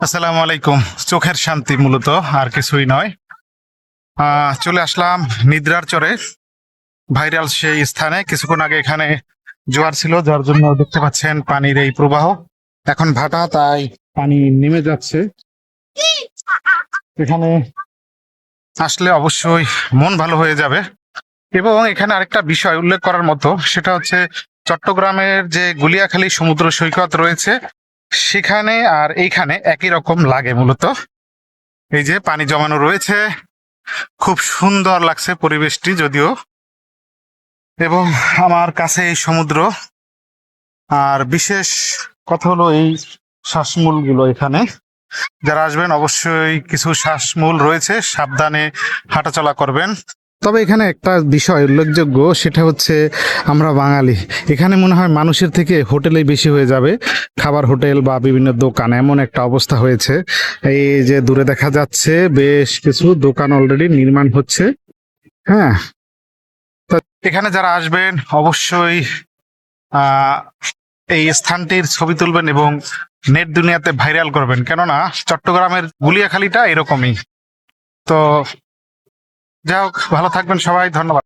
আসসালামু আলাইকুম। চোখের শান্তি মূলত, আর কিছুই নয়। চলে আসলাম নিদ্রার চরে, ভাইরাল সেই স্থানে। কিছুক্ষণ আগে এখানে জোয়ার ছিল, যার জন্য দেখতে পাচ্ছেন পানির এই প্রবাহ। এখন ভাটা, তাই পানি নেমে যাচ্ছে। এখানে আসলে অবশ্যই মন ভালো হয়ে যাবে। এবং এখানে আরেকটা বিষয় উল্লেখ করার মতো, সেটা হচ্ছে চট্টগ্রামের যে গুলিয়াখালী সমুদ্র সৈকত রয়েছে, সেখানে আর এইখানে একই রকম লাগে মূলত। এই যে পানি জমানো রয়েছে, খুব সুন্দর লাগছে পরিবেশটি যদিও। এবং আমার কাছে এই সমুদ্র। আর বিশেষ কথা হলো এই শ্বাসমূল গুলো এখানে যারা আসবেন অবশ্যই কিছু শ্বাসমূল রয়েছে, সাবধানে হাঁটাচলা করবেন। তবে এখানে একটা বিষয় উল্লেখযোগ্য, সেটা হচ্ছে আমরা বাঙালি, এখানে মনে হয় মানুষের থেকে হোটেলেই বেশি হয়ে যাবে। খাবার হোটেল বা বিভিন্ন দোকান, এমন একটা অবস্থা হয়েছে। এই যে দূরে দেখা যাচ্ছে বেশ কিছু দোকান অলরেডি নির্মাণ হচ্ছে। হ্যাঁ, তো এখানে যারা আসবেন অবশ্যই আহ এই স্থানটির ছবি তুলবেন এবং নেট দুনিয়াতে ভাইরাল করবেন, কেননা চট্টগ্রামের গুলিয়াখালীটা এরকমই। তো যাই হোক, ভালো থাকবেন সবাই, ধন্যবাদ।